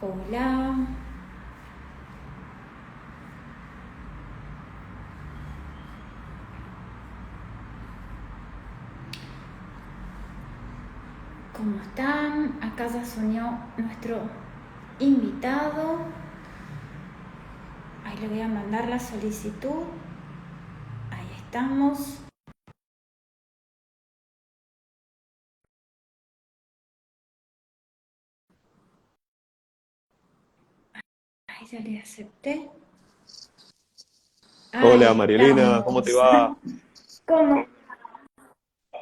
Hola, ¿cómo están? Acá ya se unió nuestro invitado. Ahí le voy a mandar la solicitud. Ahí estamos. Ahí ya le acepté. Ahí Hola Marielena, ¿cómo te estamos. va? ¿Cómo?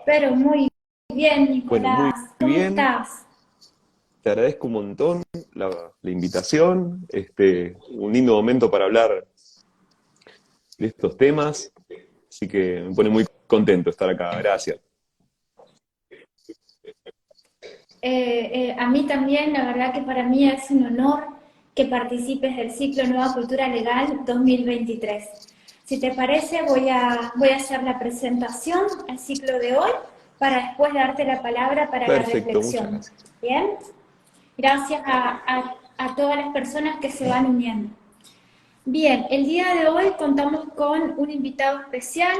Pero muy bien, Bueno, muy Nicolás. ¿Cómo bien, estás? te agradezco un montón la invitación, un lindo momento para hablar de estos temas, así que me pone muy contento estar acá, gracias. A mí también, la verdad que para mí es un honor que participes del ciclo Nueva Cultura Legal 2023. Si te parece, voy a hacer la presentación al ciclo de hoy para después darte la palabra para la Perfecto, muchas reflexión. gracias. ¿Bien? Gracias a todas las personas que se van uniendo. Bien, el día de hoy contamos con un invitado especial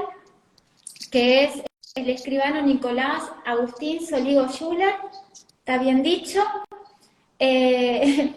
que es el escribano Nicolás Agustín Soligo Schuller. ¿Está bien dicho? Eh,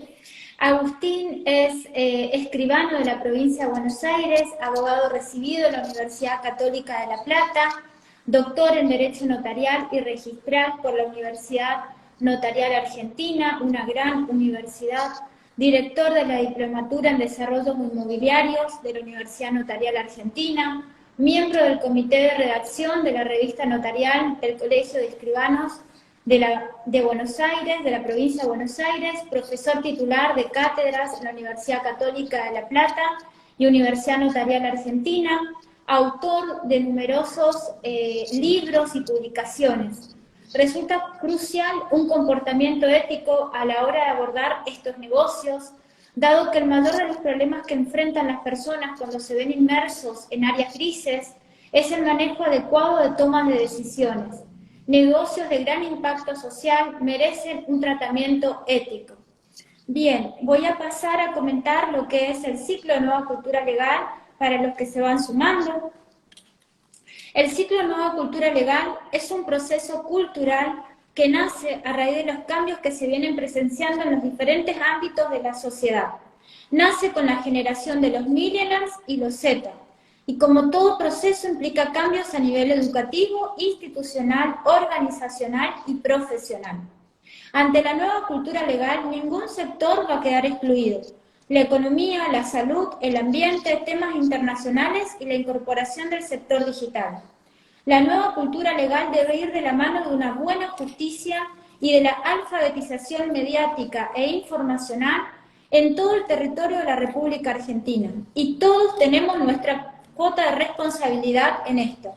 Agustín es escribano de la provincia de Buenos Aires, abogado recibido en la Universidad Católica de La Plata, doctor en Derecho Notarial y registral por la Universidad Notarial Argentina, una gran universidad, director de la Diplomatura en Desarrollos Inmobiliarios de la Universidad Notarial Argentina, miembro del Comité de Redacción de la revista notarial del Colegio de Escribanos de Buenos Aires, de la provincia de Buenos Aires, profesor titular de cátedras en la Universidad Católica de La Plata y Universidad Notarial Argentina, autor de numerosos libros y publicaciones. Resulta crucial un comportamiento ético a la hora de abordar estos negocios, dado que el mayor de los problemas que enfrentan las personas cuando se ven inmersos en áreas grises es el manejo adecuado de tomas de decisiones. Negocios de gran impacto social merecen un tratamiento ético. Bien, voy a pasar a comentar lo que es el ciclo de Nueva Cultura Legal para los que se van sumando. El ciclo de Nueva Cultura Legal es un proceso cultural que nace a raíz de los cambios que se vienen presenciando en los diferentes ámbitos de la sociedad. Nace con la generación de los millennials y los Z, y como todo proceso implica cambios a nivel educativo, institucional, organizacional y profesional. Ante la nueva cultura legal, ningún sector va a quedar excluido. La economía, la salud, el ambiente, temas internacionales y la incorporación del sector digital. La nueva cultura legal debe ir de la mano de una buena justicia y de la alfabetización mediática e informacional en todo el territorio de la República Argentina. Y todos tenemos nuestra cuota de responsabilidad en esto.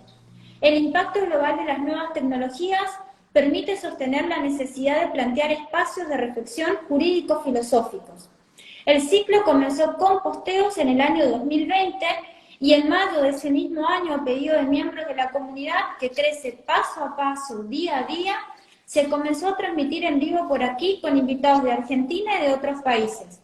El impacto global de las nuevas tecnologías permite sostener la necesidad de plantear espacios de reflexión jurídico-filosóficos. El ciclo comenzó con posteos en el año 2020 y en mayo de ese mismo año, a pedido de miembros de la comunidad que crece paso a paso, día a día, se comenzó a transmitir en vivo por aquí con invitados de Argentina y de otros países.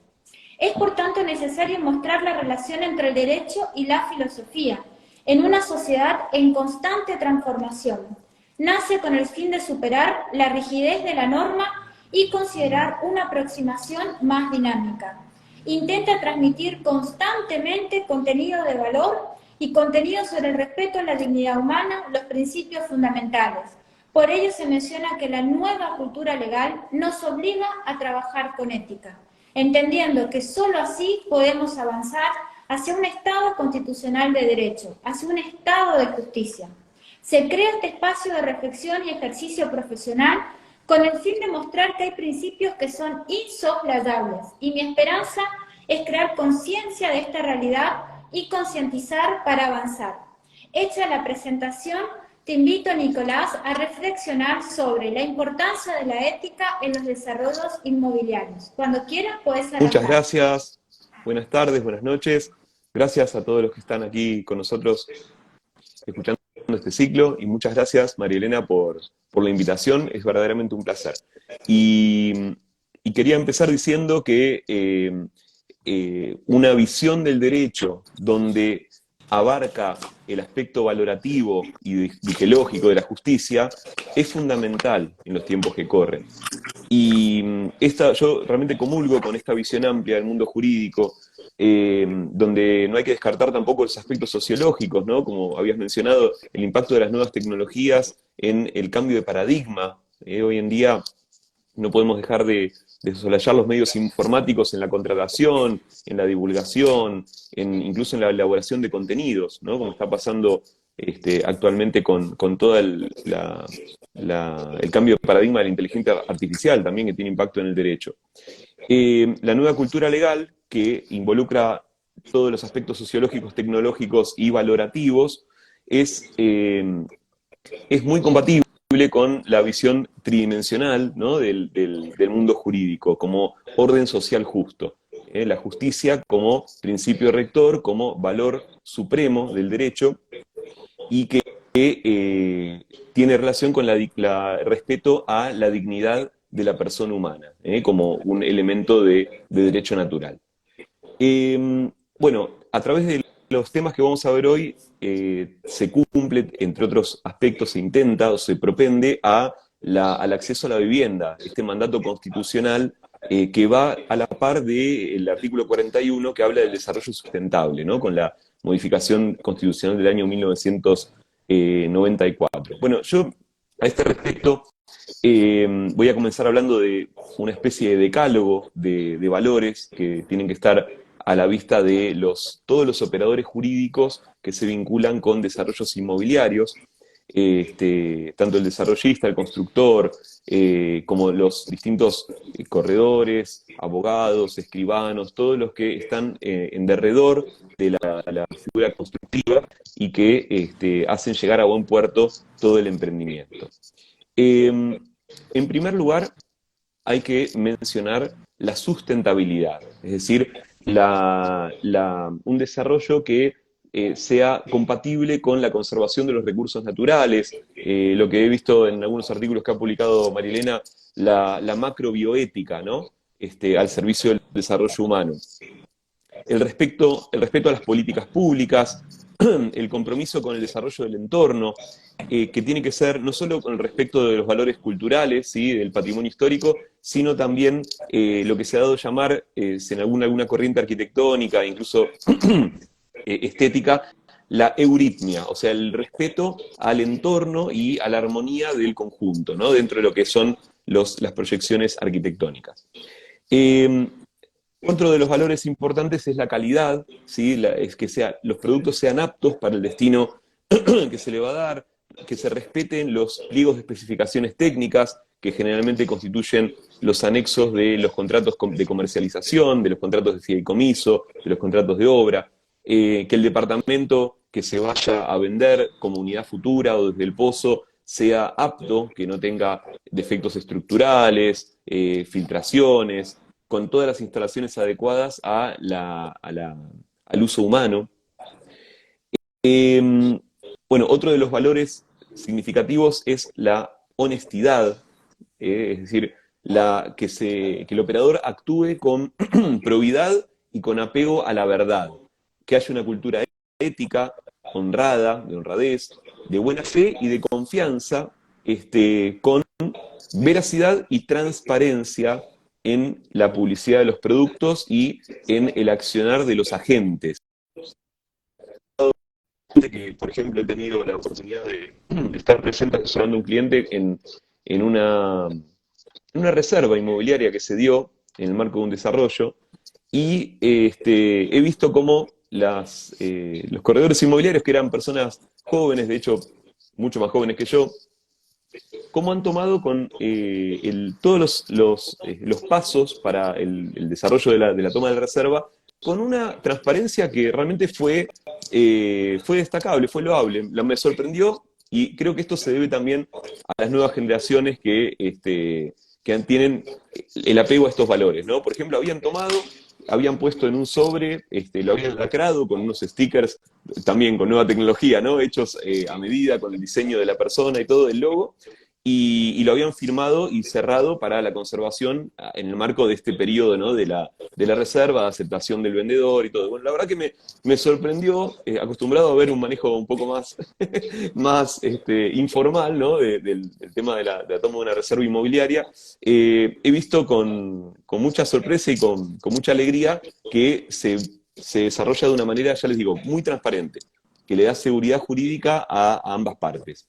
Es por tanto necesario mostrar la relación entre el derecho y la filosofía en una sociedad en constante transformación. Nace con el fin de superar la rigidez de la norma y considerar una aproximación más dinámica. Intenta transmitir constantemente contenido de valor y contenido sobre el respeto a la dignidad humana, los principios fundamentales. Por ello se menciona que la nueva cultura legal nos obliga a trabajar con ética, entendiendo que sólo así podemos avanzar hacia un Estado constitucional de derecho, hacia un Estado de justicia. Se crea este espacio de reflexión y ejercicio profesional con el fin de mostrar que hay principios que son insoslayables, y mi esperanza es crear conciencia de esta realidad y concientizar para avanzar. Hecha la presentación, te invito, Nicolás, a reflexionar sobre la importancia de la ética en los desarrollos inmobiliarios. Cuando quieras, puedes Muchas arrancar. gracias, buenas tardes, buenas noches, gracias a todos los que están aquí con nosotros escuchando este ciclo y muchas gracias Marielena por la invitación, es verdaderamente un placer. Y Y quería empezar diciendo que una visión del derecho donde abarca el aspecto valorativo y lógico de la justicia es fundamental en los tiempos que corren. Y yo realmente comulgo con esta visión amplia del mundo jurídico, donde no hay que descartar tampoco los aspectos sociológicos, ¿no? Como habías mencionado, el impacto de las nuevas tecnologías en el cambio de paradigma. Hoy en día no podemos dejar de soslayar los medios informáticos en la contratación, en la divulgación, incluso en la elaboración de contenidos, ¿no? Como está pasando actualmente con todo el cambio de paradigma de la inteligencia artificial también, que tiene impacto en el derecho. La nueva cultura legal, que involucra todos los aspectos sociológicos, tecnológicos y valorativos, es muy compatible con la visión tridimensional, ¿no? del mundo jurídico, como orden social justo. La justicia como principio rector, como valor supremo del derecho, y que tiene relación con respeto a la dignidad de la persona humana, como un elemento de derecho natural. Bueno, a través de los temas que vamos a ver hoy, se cumple, entre otros aspectos, se intenta o se propende al acceso a la vivienda, este mandato constitucional que va a la par del artículo 41 que habla del desarrollo sustentable, ¿no? Con la modificación constitucional del año 1994. Bueno, yo a este respecto voy a comenzar hablando de una especie de decálogo de valores que tienen que estar a la vista de todos los operadores jurídicos que se vinculan con desarrollos inmobiliarios, tanto el desarrollista, el constructor, como los distintos corredores, abogados, escribanos, todos los que están en derredor de la figura constructiva y que hacen llegar a buen puerto todo el emprendimiento. En primer lugar, hay que mencionar la sustentabilidad, es decir, un desarrollo que sea compatible con la conservación de los recursos naturales, lo que he visto en algunos artículos que ha publicado Marilena, la macrobioética, ¿no? Al servicio del desarrollo humano. El respeto a las políticas públicas, el compromiso con el desarrollo del entorno, que tiene que ser no solo con el respecto de los valores culturales, ¿sí? Del patrimonio histórico, sino también lo que se ha dado a llamar, en alguna corriente arquitectónica, incluso estética, la euritmia, o sea, el respeto al entorno y a la armonía del conjunto, ¿no? Dentro de lo que son las proyecciones arquitectónicas. Otro de los valores importantes es la calidad, ¿sí? Es que los productos sean aptos para el destino que se le va a dar, que se respeten los pliegos de especificaciones técnicas, que generalmente constituyen los anexos de los contratos de comercialización, de los contratos de fideicomiso, de los contratos de obra, que el departamento que se vaya a vender como unidad futura o desde el pozo sea apto, que no tenga defectos estructurales, filtraciones, con todas las instalaciones adecuadas al uso humano. Bueno, otro de los valores significativos es la honestidad, es decir, que el operador actúe con probidad y con apego a la verdad, que haya una cultura ética, honrada, de honradez, de buena fe y de confianza, con veracidad y transparencia en la publicidad de los productos y en el accionar de los agentes. Que, por ejemplo, he tenido la oportunidad de estar presente asesorando a un cliente en una reserva inmobiliaria que se dio en el marco de un desarrollo, y he visto cómo los corredores inmobiliarios, que eran personas jóvenes, de hecho mucho más jóvenes que yo, cómo han tomado con todos los pasos para el desarrollo de la toma de la reserva, con una transparencia que realmente fue destacable, fue loable. Me sorprendió, y creo que esto se debe también a las nuevas generaciones que tienen el apego a estos valores, ¿no? Por ejemplo, habían puesto en un sobre, lo habían lacrado con unos stickers, también con nueva tecnología, ¿no? Hechos a medida, con el diseño de la persona y todo, el logo, y lo habían firmado y cerrado para la conservación en el marco de este periodo, ¿no? De la reserva, de aceptación del vendedor y todo. Bueno, la verdad que me sorprendió, acostumbrado a ver un manejo un poco más, más informal, ¿no? Del tema de la toma de una reserva inmobiliaria. He visto con mucha sorpresa y con mucha alegría que se desarrolla de una manera, ya les digo, muy transparente, que le da seguridad jurídica a ambas partes.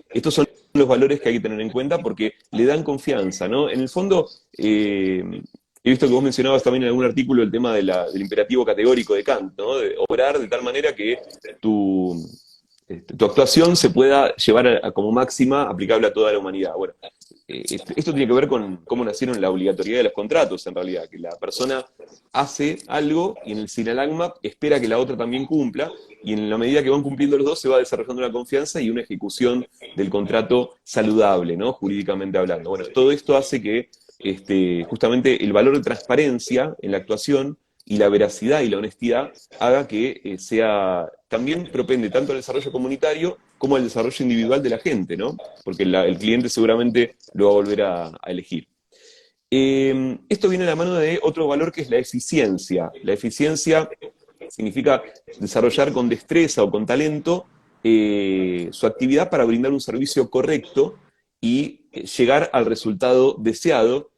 Estos son los valores que hay que tener en cuenta porque le dan confianza, ¿no? En el fondo, he visto que vos mencionabas también en algún artículo el tema del imperativo categórico de Kant, ¿no? De obrar de tal manera que tu, tu actuación se pueda llevar como máxima aplicable a toda la humanidad. Bueno, esto tiene que ver con cómo nacieron la obligatoriedad de los contratos, en realidad, que la persona hace algo y en el sinalagma espera que la otra también cumpla, y en la medida que van cumpliendo los dos se va desarrollando una confianza y una ejecución del contrato saludable, ¿no? Jurídicamente hablando. Bueno, todo esto hace que justamente el valor de transparencia en la actuación y la veracidad y la honestidad haga que también propende tanto al desarrollo comunitario como al desarrollo individual de la gente, ¿no? Porque el cliente seguramente lo va a volver a elegir. Esto viene a la mano de otro valor que es la eficiencia. La eficiencia significa desarrollar con destreza o con talento su actividad para brindar un servicio correcto y llegar al resultado deseado,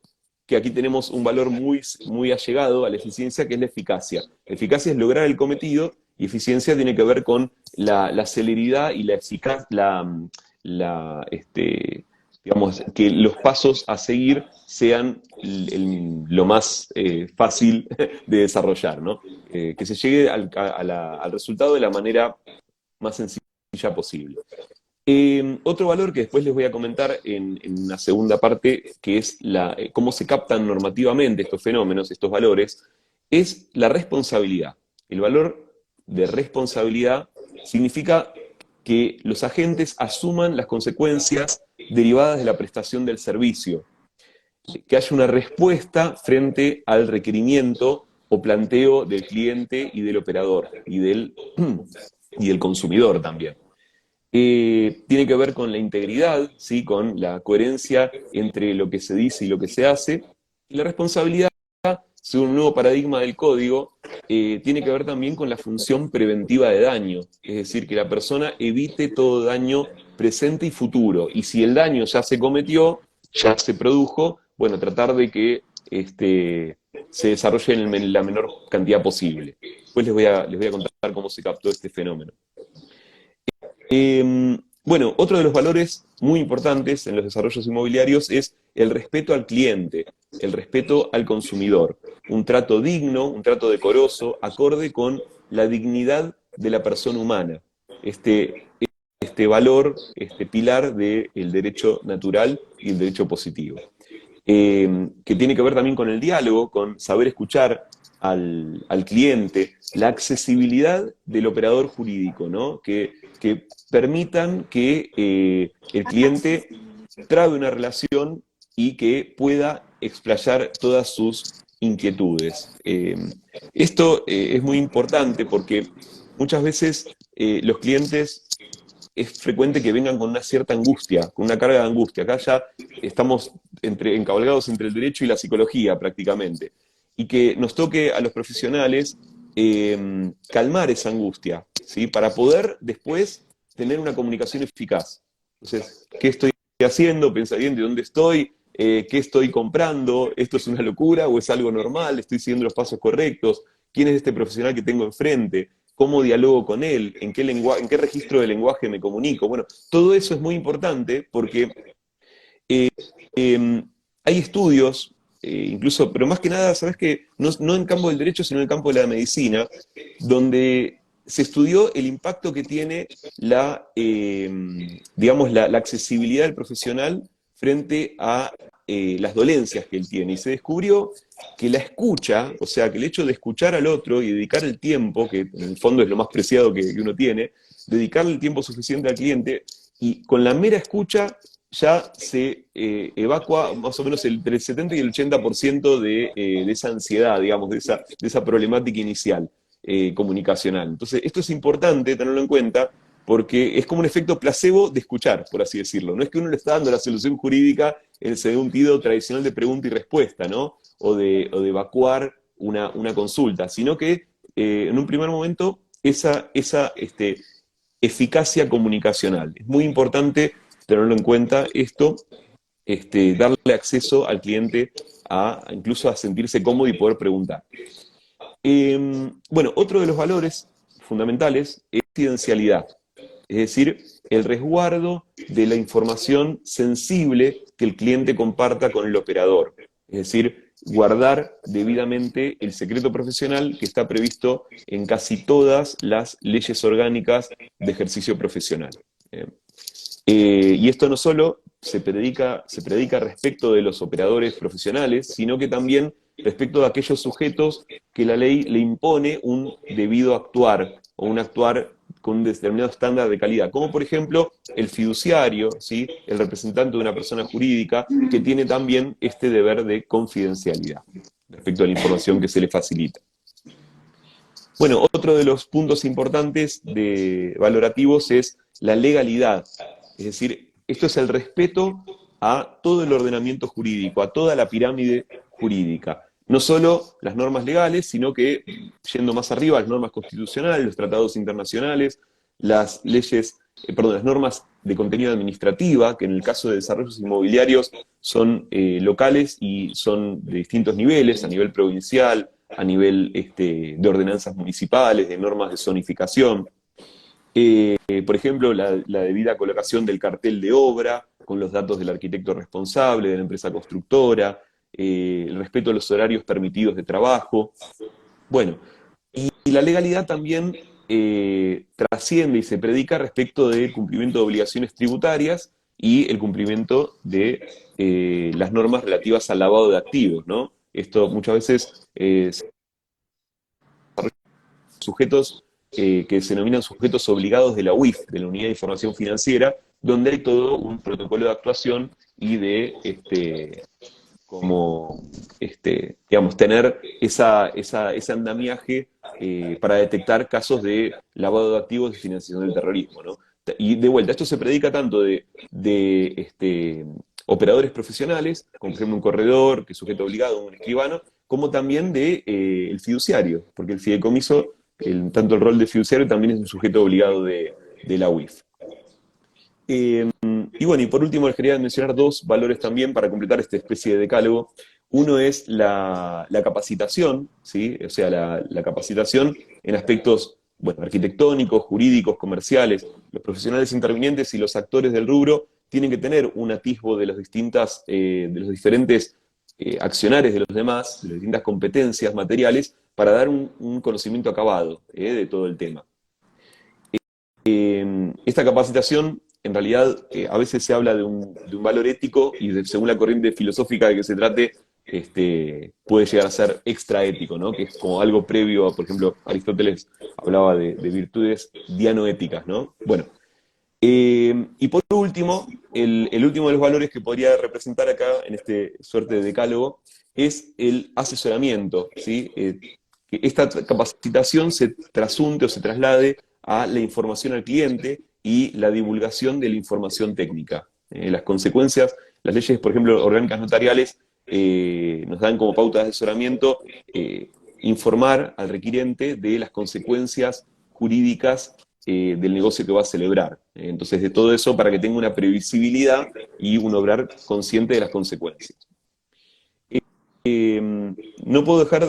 que aquí tenemos un valor muy, muy allegado a la eficiencia, que es la eficacia. La eficacia es lograr el cometido y eficiencia tiene que ver con la celeridad y la eficacia, digamos, que los pasos a seguir sean lo más fácil de desarrollar, ¿no? Que se llegue al resultado de la manera más sencilla posible. Otro valor que después les voy a comentar en una segunda parte, que es cómo se captan normativamente estos fenómenos, estos valores, es la responsabilidad. El valor de responsabilidad significa que los agentes asuman las consecuencias derivadas de la prestación del servicio, que haya una respuesta frente al requerimiento o planteo del cliente y del operador y del consumidor también. Tiene que ver con la integridad, ¿sí? Con la coherencia entre lo que se dice y lo que se hace. Y la responsabilidad, según un nuevo paradigma del código, tiene que ver también con la función preventiva de daño. Es decir, que la persona evite todo daño presente y futuro. Y si el daño ya se cometió, ya se produjo, bueno, tratar de que se desarrolle en la menor cantidad posible. Después les voy a contar cómo se captó este fenómeno. Bueno, otro de los valores muy importantes en los desarrollos inmobiliarios es el respeto al cliente, el respeto al consumidor. Un trato digno, un trato decoroso, acorde con la dignidad de la persona humana. Este valor, este pilar del derecho natural y el derecho positivo. Que tiene que ver también con el diálogo, con saber escuchar al cliente, la accesibilidad del operador jurídico, ¿no? Que permitan que el cliente trabe una relación y que pueda explayar todas sus inquietudes. Esto es muy importante porque muchas veces los clientes es frecuente que vengan con una cierta angustia, con una carga de angustia. Acá ya estamos encabalgados entre el derecho y la psicología prácticamente. Y que nos toque a los profesionales calmar esa angustia, ¿sí? Para poder después tener una comunicación eficaz. Entonces, ¿qué estoy haciendo? Pensar bien de dónde estoy, qué estoy comprando, esto es una locura o es algo normal, estoy siguiendo los pasos correctos, quién es este profesional que tengo enfrente, cómo dialogo con él, en qué registro de lenguaje me comunico. Bueno, todo eso es muy importante porque hay estudios, incluso, pero más que nada, sabes que no en el campo del derecho, sino en el campo de la medicina, donde se estudió el impacto que tiene digamos, la accesibilidad del profesional frente a las dolencias que él tiene. Y se descubrió que la escucha, o sea, que el hecho de escuchar al otro y dedicar el tiempo, que en el fondo es lo más preciado que uno tiene, dedicarle el tiempo suficiente al cliente, y con la mera escucha ya se evacua más o menos entre el 70 y el 80% de esa ansiedad, digamos, de esa problemática inicial comunicacional. Entonces, esto es importante tenerlo en cuenta porque es como un efecto placebo de escuchar, por así decirlo. No es que uno le está dando la solución jurídica en el sentido tradicional de pregunta y respuesta, ¿no? O de evacuar una consulta, sino que en un primer momento esa eficacia comunicacional. Es muy importante tenerlo en cuenta esto, darle acceso al cliente incluso a sentirse cómodo y poder preguntar. Bueno, otro de los valores fundamentales es confidencialidad, es decir, el resguardo de la información sensible que el cliente comparta con el operador, es decir, guardar debidamente el secreto profesional que está previsto en casi todas las leyes orgánicas de ejercicio profesional. ¿Eh? Y esto no solo se predica respecto de los operadores profesionales, sino que también respecto de aquellos sujetos que la ley le impone un debido actuar o un actuar con un determinado estándar de calidad, como por ejemplo el fiduciario, ¿sí? El representante de una persona jurídica, que tiene también este deber de confidencialidad respecto a la información que se le facilita. Bueno, otro de los puntos importantes valorativos es la legalidad. Es decir, esto es el respeto a todo el ordenamiento jurídico, a toda la pirámide jurídica. No solo las normas legales, sino que, yendo más arriba, las normas constitucionales, los tratados internacionales, las leyes, las normas de contenido administrativa, que en el caso de desarrollos inmobiliarios son locales y son de distintos niveles, a nivel provincial, a nivel de ordenanzas municipales, de normas de zonificación. Por ejemplo, la debida colocación del cartel de obra, con los datos del arquitecto responsable, de la empresa constructora, el respeto a los horarios permitidos de trabajo. Bueno, y la legalidad también trasciende y se predica respecto del cumplimiento de obligaciones tributarias y el cumplimiento de las normas relativas al lavado de activos, ¿no? Esto muchas veces sujetos que se denominan sujetos obligados de la UIF, de la Unidad de Información Financiera, donde hay todo un protocolo de actuación y de digamos, tener ese andamiaje para detectar casos de lavado de activos y financiación del terrorismo, ¿no? Y de vuelta, esto se predica tanto de operadores profesionales, como por ejemplo un corredor, que es sujeto obligado, un escribano, como también de el fiduciario, porque el fideicomiso, tanto el rol de fiduciario también es un sujeto obligado de la UIF. Y bueno, y por último les quería mencionar dos valores también para completar esta especie de decálogo. Uno es la capacitación, ¿sí? O sea, la capacitación en aspectos, bueno, arquitectónicos, jurídicos, comerciales. Los profesionales intervinientes y los actores del rubro tienen que tener un atisbo de los diferentes accionarios de los demás, de las distintas competencias materiales, para dar un conocimiento acabado de todo el tema. Esta capacitación, en realidad, a veces se habla de un valor ético y según la corriente filosófica de que se trate, puede llegar a ser extraético, ¿no? Que es como algo previo a, por ejemplo, Aristóteles hablaba de virtudes dianoéticas, ¿no? Bueno, y por último, el último de los valores que podría representar acá en este suerte de decálogo es el asesoramiento, ¿sí? Que esta capacitación se trasunte o se traslade a la información al cliente y la divulgación de la información técnica. Las consecuencias, las leyes, por ejemplo, orgánicas notariales, nos dan como pauta de asesoramiento informar al requirente de las consecuencias jurídicas del negocio que va a celebrar. Entonces, de todo eso para que tenga una previsibilidad y un obrar consciente de las consecuencias. No puedo dejar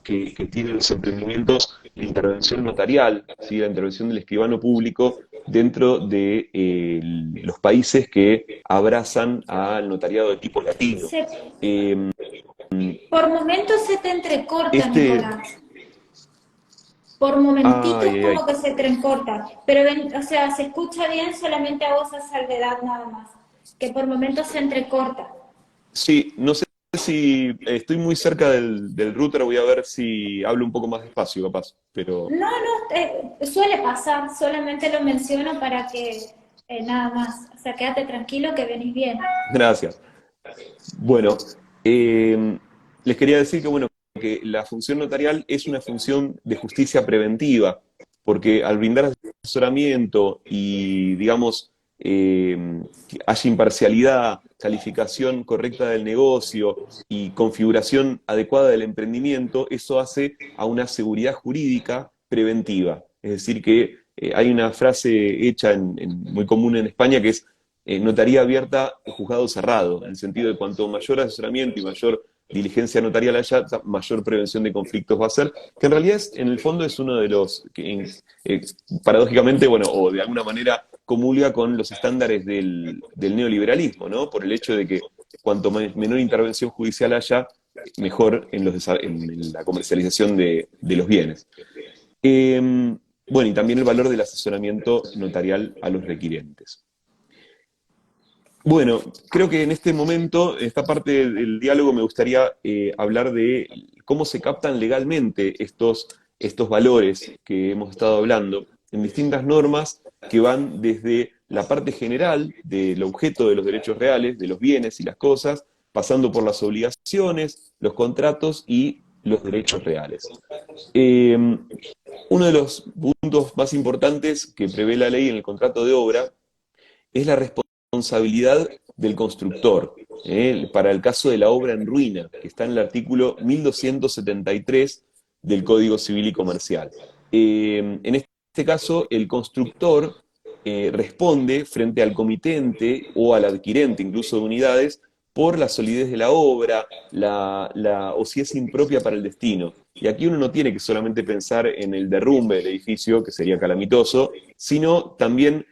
que tienen los emprendimientos la intervención notarial, ¿sí? La intervención del escribano público dentro de los países que abrazan al notariado de tipo latino. Eh, Por momentos se te entrecorta, este, Nicolás. Por momentitos ay, ay. como que se te entrecorta. Pero, o sea, se escucha bien solamente a vos a salvedad nada más. Que por momentos se entrecorta. Sí, no sé si estoy muy cerca del router, voy a ver si hablo un poco más despacio, capaz, pero No, no, suele pasar, solamente lo menciono para que nada más. O sea, quédate tranquilo que venís bien. gracias. Bueno, les quería decir que, bueno, que la función notarial es una función de justicia preventiva, porque al brindar asesoramiento y, digamos, que haya imparcialidad, calificación correcta del negocio y configuración adecuada del emprendimiento, eso hace a una seguridad jurídica preventiva. Es decir, que hay una frase hecha muy común en España que es notaría abierta, juzgado cerrado, en el sentido de cuanto mayor asesoramiento y mayor diligencia notarial haya, mayor prevención de conflictos va a ser, que en realidad en el fondo es uno de los que paradójicamente, bueno, o de alguna manera comulga con los estándares del neoliberalismo, ¿no? Por el hecho de que cuanto menor intervención judicial haya, mejor en la comercialización de los bienes. Bueno, y también el valor del asesoramiento notarial a los requirentes. Bueno, creo que en este momento, en esta parte del diálogo, me gustaría hablar de cómo se captan legalmente estos valores que hemos estado hablando en distintas normas que van desde la parte general del objeto de los derechos reales, de los bienes y las cosas, pasando por las obligaciones, los contratos y los derechos reales. Uno de los puntos más importantes que prevé la ley en el contrato de obra es la responsabilidad del constructor, para el caso de la obra en ruina, que está en el artículo 1273 del Código Civil y Comercial. En este caso, el constructor responde frente al comitente o al adquirente, incluso de unidades, por la solidez de la obra, o si es impropia para el destino. Y aquí uno no tiene que solamente pensar en el derrumbe del edificio, que sería calamitoso, sino también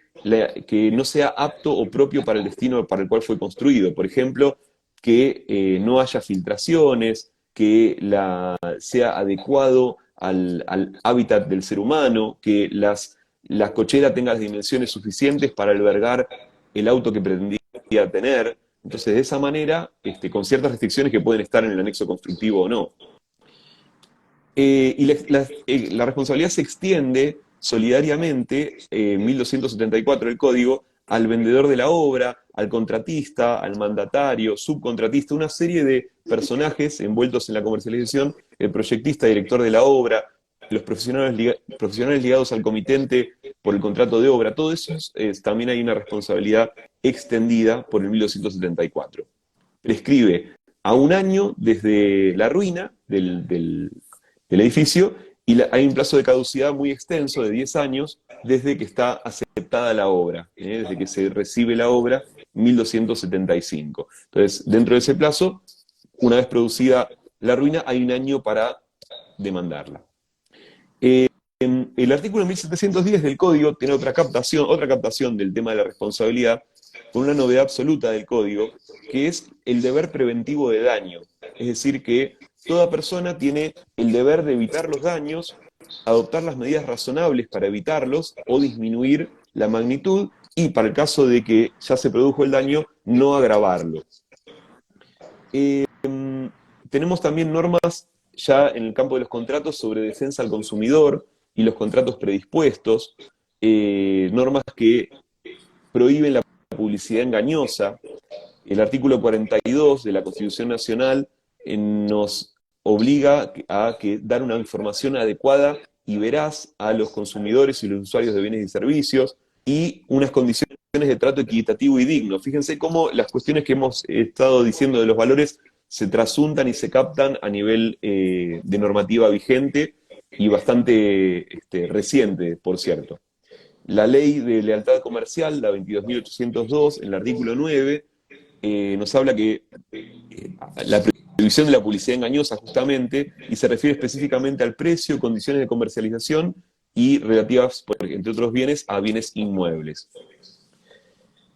que no sea apto o propio para el destino para el cual fue construido. Por ejemplo, que no haya filtraciones, que sea adecuado al hábitat del ser humano, que la cochera tenga las dimensiones suficientes para albergar el auto que pretendía tener. Entonces, de esa manera, con ciertas restricciones que pueden estar en el anexo constructivo o no. Y la responsabilidad se extiende solidariamente, 1274 del Código, al vendedor de la obra, al contratista, al mandatario, subcontratista, una serie de personajes envueltos en la comercialización, el proyectista, director de la obra, los profesionales ligados al comitente por el contrato de obra, todo eso también hay una responsabilidad extendida por el 1274. Prescribe a un año desde la ruina del edificio, y hay un plazo de caducidad muy extenso de 10 años desde que está aceptada la obra, desde que se recibe la obra, 1275. Entonces, dentro de ese plazo, una vez producida la ruina, hay un año para demandarla. El artículo 1710 del Código tiene otra captación del tema de la responsabilidad, con una novedad absoluta del Código, que es el deber preventivo de daño. Es decir, que toda persona tiene el deber de evitar los daños, adoptar las medidas razonables para evitarlos o disminuir la magnitud, y para el caso de que ya se produjo el daño, no agravarlo. Tenemos también normas ya en el campo de los contratos sobre defensa al consumidor y los contratos predispuestos, normas que prohíben la publicidad engañosa. El artículo 42 de la Constitución Nacional nos obliga a dar una información adecuada y veraz a los consumidores y los usuarios de bienes y servicios, y unas condiciones de trato equitativo y digno. Fíjense cómo las cuestiones que hemos estado diciendo de los valores se trasuntan y se captan a nivel de normativa vigente y bastante reciente, por cierto. La ley de lealtad comercial, la 22.802, en el artículo 9, nos habla que la prohibición de la publicidad engañosa, justamente, y se refiere específicamente al precio, condiciones de comercialización y relativas, entre otros bienes, a bienes inmuebles.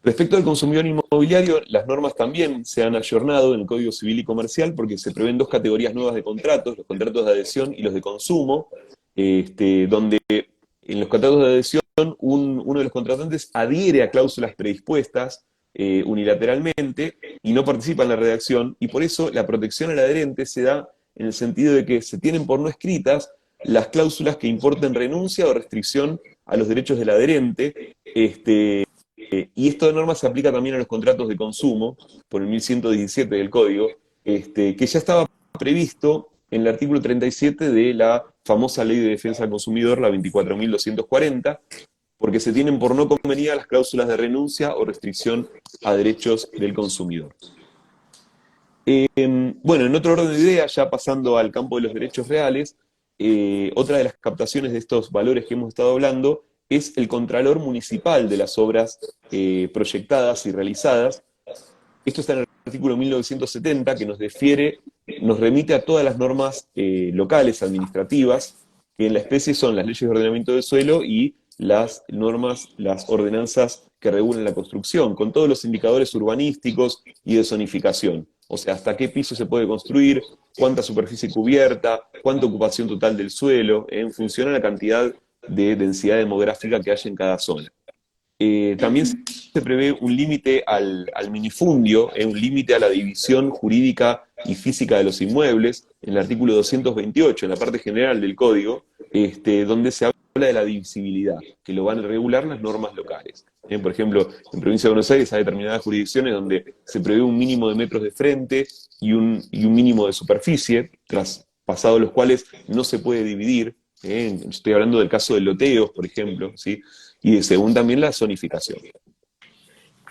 Respecto al consumidor inmobiliario, las normas también se han ayornado en el Código Civil y Comercial, porque se prevén dos categorías nuevas de contratos, los contratos de adhesión y los de consumo, donde en los contratos de adhesión uno de los contratantes adhiere a cláusulas predispuestas unilateralmente y no participa en la redacción, y por eso la protección al adherente se da en el sentido de que se tienen por no escritas las cláusulas que importen renuncia o restricción a los derechos del adherente, y esta norma se aplica también a los contratos de consumo, por el 1117 del Código, que ya estaba previsto en el artículo 37 de la famosa Ley de Defensa del Consumidor, la 24.240, porque se tienen por no convenidas las cláusulas de renuncia o restricción a derechos del consumidor. Bueno, en otro orden de ideas, ya pasando al campo de los derechos reales, otra de las captaciones de estos valores que hemos estado hablando es el contralor municipal de las obras proyectadas y realizadas. Esto está en el artículo 1970, que nos remite a todas las normas locales, administrativas, que en la especie son las leyes de ordenamiento del suelo y las normas, las ordenanzas que regulan la construcción, con todos los indicadores urbanísticos y de zonificación. O sea, hasta qué piso se puede construir, cuánta superficie cubierta, cuánta ocupación total del suelo, en función a la cantidad de densidad demográfica que hay en cada zona. También se prevé un límite al minifundio, un límite a la división jurídica y física de los inmuebles, en el artículo 228, en la parte general del código, donde se habla de la divisibilidad, que lo van a regular las normas locales. Por ejemplo, en Provincia de Buenos Aires hay determinadas jurisdicciones donde se prevé un mínimo de metros de frente y un mínimo de superficie, pasado los cuales no se puede dividir. Estoy hablando del caso de loteos, por ejemplo, ¿sí? Y según también la zonificación.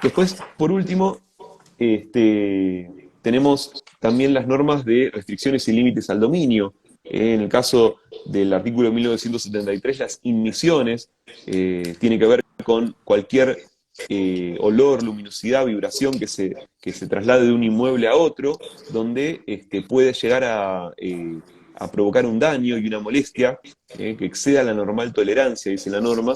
Después, por último, tenemos también las normas de restricciones y límites al dominio. En el caso del artículo 1973, las inmisiones tiene que ver con cualquier olor, luminosidad, vibración que se traslade de un inmueble a otro, donde puede llegar a provocar un daño y una molestia que exceda la normal tolerancia, dice la norma.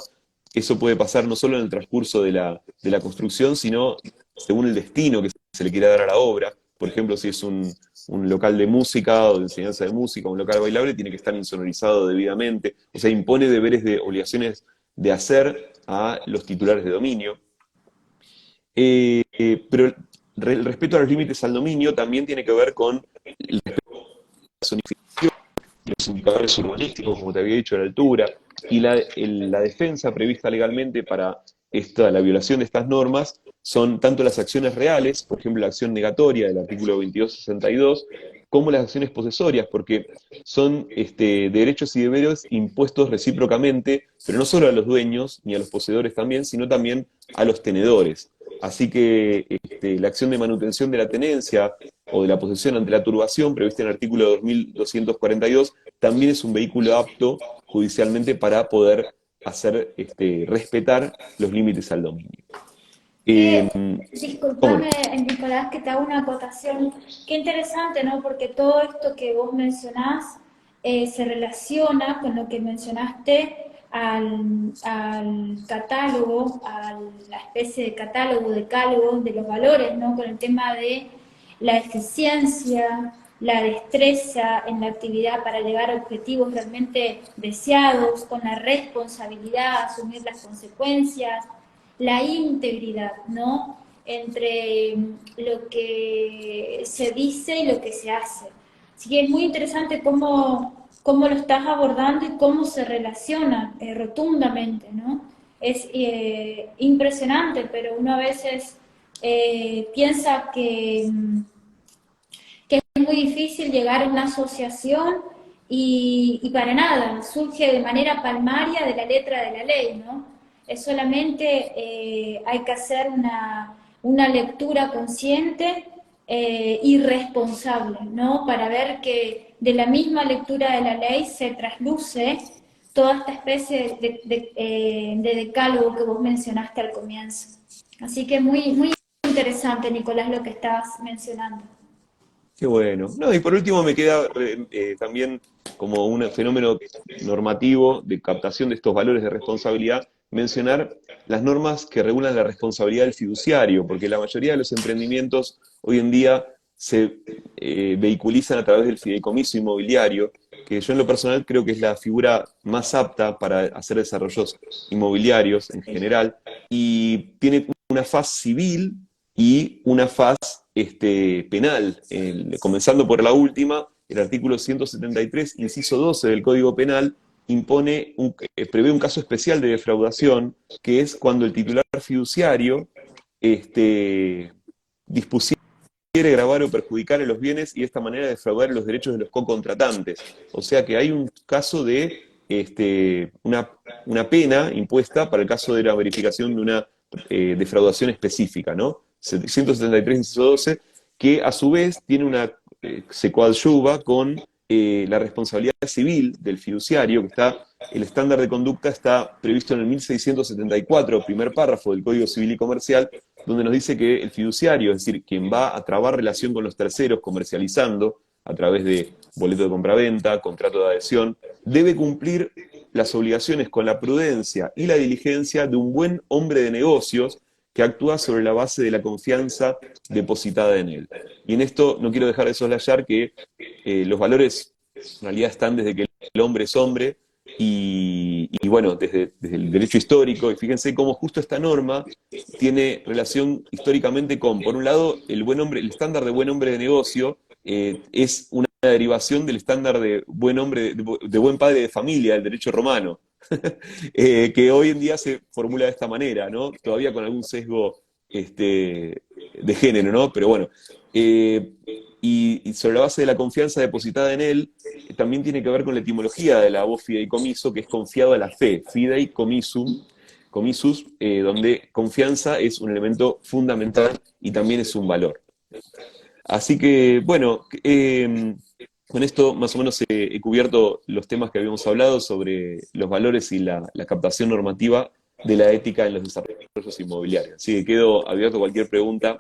Eso puede pasar no solo en el transcurso de la construcción, sino según el destino que se le quiera dar a la obra. Por ejemplo, si es un local de música o de enseñanza de música, un local bailable, tiene que estar insonorizado debidamente. O sea, impone deberes de obligaciones de hacer a los titulares de dominio. Pero el respeto a los límites al dominio también tiene que ver con el respeto a la zonificación, los indicadores urbanísticos, como te había dicho, la altura, y la defensa prevista legalmente para la violación de estas normas son tanto las acciones reales, por ejemplo la acción negatoria del artículo 2262, como las acciones posesorias, porque son derechos y deberes impuestos recíprocamente, pero no solo a los dueños ni a los poseedores también, sino también a los tenedores. Así que la acción de manutención de la tenencia o de la posesión ante la turbación, prevista en el artículo 2242, también es un vehículo apto judicialmente para poder hacer respetar los límites al dominio. ¿Cómo no? Disculpame, Nicolás, que te hago una acotación. Qué interesante, ¿no? Porque todo esto que vos mencionás se relaciona con lo que mencionaste al catálogo, a la especie de catálogo, decálogo de los valores, ¿no? Con el tema de la eficiencia, la destreza en la actividad para llegar a objetivos realmente deseados, con la responsabilidad, asumir las consecuencias, la integridad, ¿no? Entre lo que se dice y lo que se hace. Así que es muy interesante cómo lo estás abordando y cómo se relaciona rotundamente, ¿no? Es impresionante, pero uno a veces piensa que es muy difícil llegar a una asociación y para nada, surge de manera palmaria de la letra de la ley, ¿no? Es solamente hay que hacer una lectura consciente y responsable, ¿no? Para ver que de la misma lectura de la ley se trasluce toda esta especie de decálogo que vos mencionaste al comienzo. Así que muy, muy interesante, Nicolás, lo que estabas mencionando. Qué bueno. No, y por último me queda también como un fenómeno normativo de captación de estos valores de responsabilidad, mencionar las normas que regulan la responsabilidad del fiduciario, porque la mayoría de los emprendimientos hoy en día se vehiculizan a través del fideicomiso inmobiliario, que yo en lo personal creo que es la figura más apta para hacer desarrollos inmobiliarios en general, y tiene una faz civil y una faz penal. Comenzando por la última, el artículo 173, inciso 12 del Código Penal, prevé un caso especial de defraudación, que es cuando el titular fiduciario dispusiera quiere gravar o perjudicar a los bienes y de esta manera defraudar los derechos de los co-contratantes. O sea que hay un caso de una pena impuesta para el caso de la verificación de una defraudación específica, ¿no? 173, inciso 12, que a su vez tiene se coadyuva con la responsabilidad civil del fiduciario, el estándar de conducta está previsto en el 1674, primer párrafo del Código Civil y Comercial, donde nos dice que el fiduciario, es decir, quien va a trabar relación con los terceros comercializando a través de boleto de compraventa, contrato de adhesión, debe cumplir las obligaciones con la prudencia y la diligencia de un buen hombre de negocios que actúa sobre la base de la confianza depositada en él. Y en esto no quiero dejar de soslayar que los valores en realidad están desde que el hombre es hombre y bueno, desde el derecho histórico, y fíjense cómo justo esta norma tiene relación históricamente con, por un lado, el estándar de buen hombre de negocio es una derivación del estándar de buen hombre, de buen padre de familia, del derecho romano, que hoy en día se formula de esta manera, ¿no? Todavía con algún sesgo de género, ¿no? Pero bueno, y sobre la base de la confianza depositada en él, también tiene que ver con la etimología de la voz fideicomiso, que es confiado a la fe, fideicomisum, comisus, donde confianza es un elemento fundamental y también es un valor. Así que, bueno, con esto más o menos he cubierto los temas que habíamos hablado sobre los valores y la captación normativa de la ética en los desarrollos inmobiliarios. Así que quedo abierto a cualquier pregunta.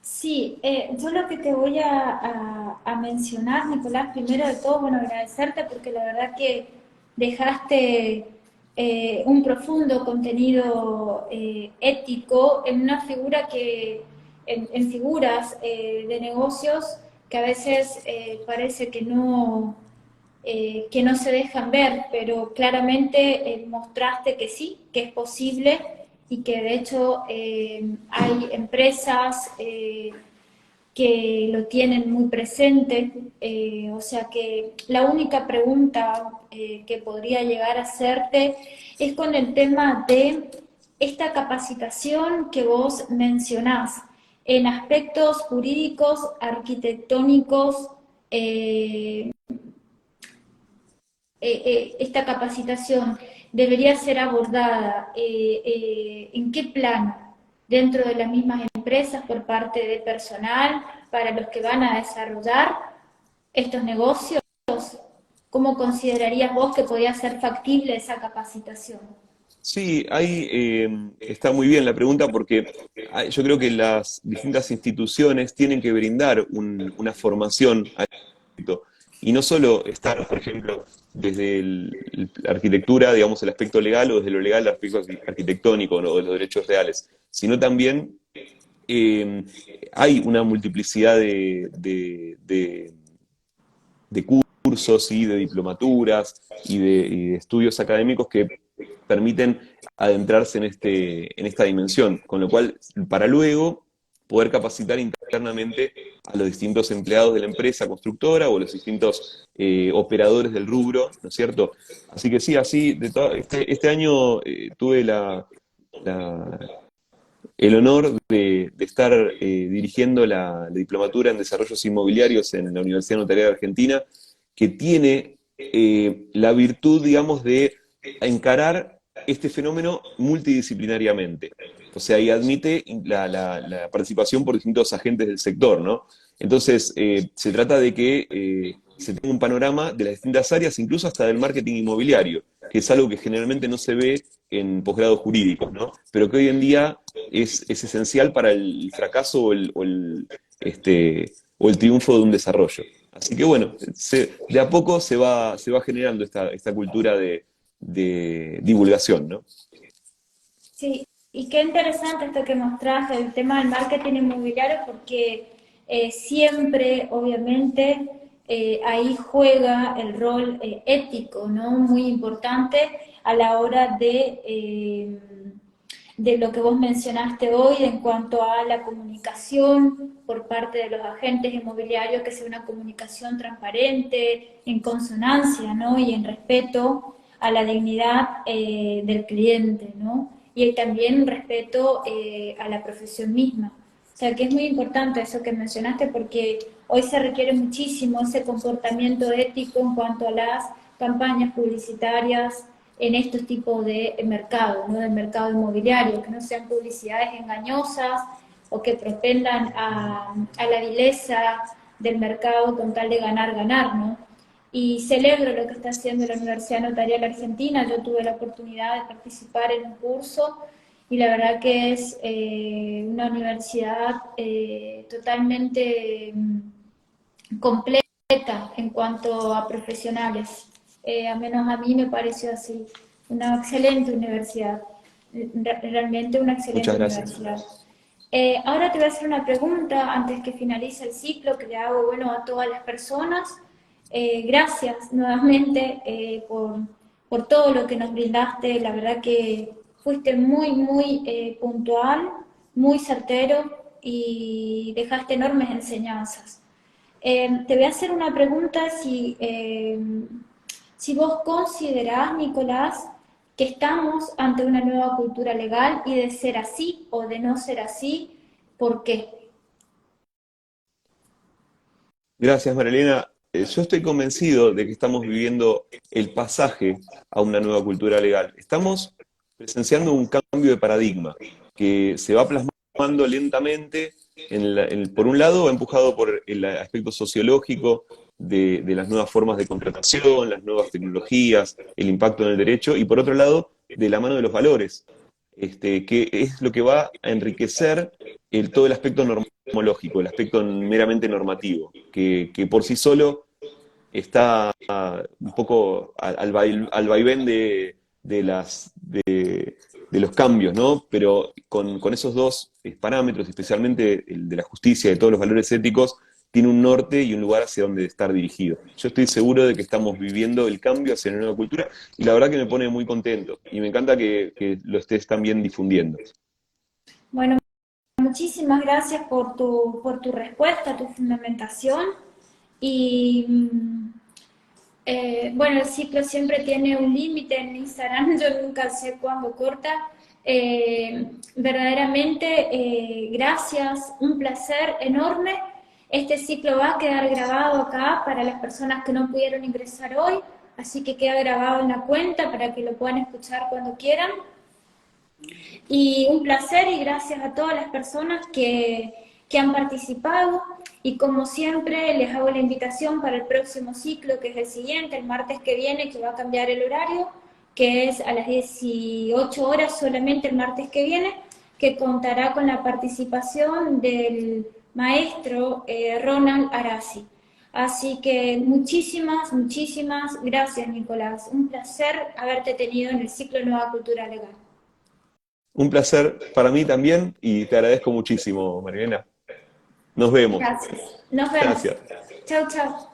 Sí, yo lo que te voy a mencionar, Nicolás, primero de todo, bueno, agradecerte porque la verdad que dejaste un profundo contenido ético en una figura en figuras de negocios que a veces parece que no se dejan ver, pero claramente mostraste que sí, que es posible y que de hecho hay empresas que lo tienen muy presente, o sea que la única pregunta que podría llegar a hacerte es con el tema de esta capacitación que vos mencionás en aspectos jurídicos, arquitectónicos, eh, esta capacitación debería ser abordada en qué plano, dentro de las mismas empresas por parte de personal, para los que van a desarrollar estos negocios. ¿Cómo considerarías vos que podía ser factible esa capacitación? Sí, ahí está muy bien la pregunta porque yo creo que las distintas instituciones tienen que brindar una formación a esto. Y no solo estar, por ejemplo, desde la arquitectura, digamos, el aspecto legal, o desde lo legal, el aspecto arquitectónico, ¿no? De los derechos reales, sino también eh, hay una multiplicidad de cursos y de diplomaturas y de estudios académicos que permiten adentrarse en esta dimensión, con lo cual, para luego poder capacitar internamente a los distintos empleados de la empresa constructora o los distintos operadores del rubro, ¿no es cierto? Así que sí, así, este año tuve el honor de estar dirigiendo la diplomatura en desarrollos inmobiliarios en la Universidad Notaria de Argentina, que tiene la virtud, digamos, de encarar este fenómeno multidisciplinariamente. O sea, y admite la participación por distintos agentes del sector, ¿no? Entonces, se trata de que se tenga un panorama de las distintas áreas, incluso hasta del marketing inmobiliario, que es algo que generalmente no se ve en posgrados jurídicos, ¿no? Pero que hoy en día es esencial para el fracaso o el triunfo de un desarrollo. Así que bueno, de a poco se va generando esta cultura de divulgación, ¿no? Sí, y qué interesante esto que mostrás, el tema del marketing inmobiliario, porque siempre, obviamente, ahí juega el rol ético, ¿no? Muy importante a la hora de lo que vos mencionaste hoy en cuanto a la comunicación por parte de los agentes inmobiliarios, que sea una comunicación transparente, en consonancia, ¿no? Y en respeto a la dignidad del cliente, ¿no? Y también respeto a la profesión misma. O sea, que es muy importante eso que mencionaste porque hoy se requiere muchísimo ese comportamiento ético en cuanto a las campañas publicitarias en estos tipos de mercado, ¿no? Del mercado inmobiliario, que no sean publicidades engañosas o que propendan a la vileza del mercado con tal de ganar, ganar, ¿no? Y celebro lo que está haciendo la Universidad Notarial Argentina. Yo tuve la oportunidad de participar en un curso y la verdad que es una universidad totalmente completa en cuanto a profesionales. A menos a mí me pareció así. Una excelente universidad, realmente una excelente Muchas gracias. universidad. Ahora te voy a hacer una pregunta antes que finalice el ciclo que le hago, bueno, a todas las personas. Gracias nuevamente por todo lo que nos brindaste. La verdad que fuiste muy, muy puntual, muy certero y dejaste enormes enseñanzas. Te voy a hacer una pregunta si vos considerás, Nicolás, que estamos ante una nueva cultura legal y de ser así o de no ser así, ¿por qué? Gracias, Marilena. Yo estoy convencido de que estamos viviendo el pasaje a una nueva cultura legal. Estamos presenciando un cambio de paradigma que se va plasmando lentamente, por un lado, empujado por el aspecto sociológico de las nuevas formas de contratación, las nuevas tecnologías, el impacto en el derecho, y por otro lado, de la mano de los valores, que es lo que va a enriquecer todo el aspecto normológico, el aspecto meramente normativo, que por sí solo está un poco al vaivén de los cambios, ¿no? Pero con esos dos parámetros, especialmente el de la justicia y de todos los valores éticos, tiene un norte y un lugar hacia donde estar dirigido. Yo estoy seguro de que estamos viviendo el cambio hacia una nueva cultura y la verdad que me pone muy contento y me encanta que lo estés también difundiendo. Bueno, muchísimas gracias por tu respuesta, tu fundamentación. Y bueno, el ciclo siempre tiene un límite en Instagram, yo nunca sé cuándo corta. Verdaderamente, gracias, un placer enorme. Este ciclo va a quedar grabado acá para las personas que no pudieron ingresar hoy, así que queda grabado en la cuenta para que lo puedan escuchar cuando quieran. Y un placer y gracias a todas las personas que han participado. Y como siempre, les hago la invitación para el próximo ciclo, que es el siguiente, el martes que viene, que va a cambiar el horario, que es a las 18 horas solamente el martes que viene, que contará con la participación del maestro Ronald Arasi. Así que muchísimas, muchísimas gracias, Nicolás. Un placer haberte tenido en el ciclo Nueva Cultura Legal. Un placer para mí también y te agradezco muchísimo, Marilena. Nos vemos. Gracias. Nos vemos. Gracias. Chau, chau.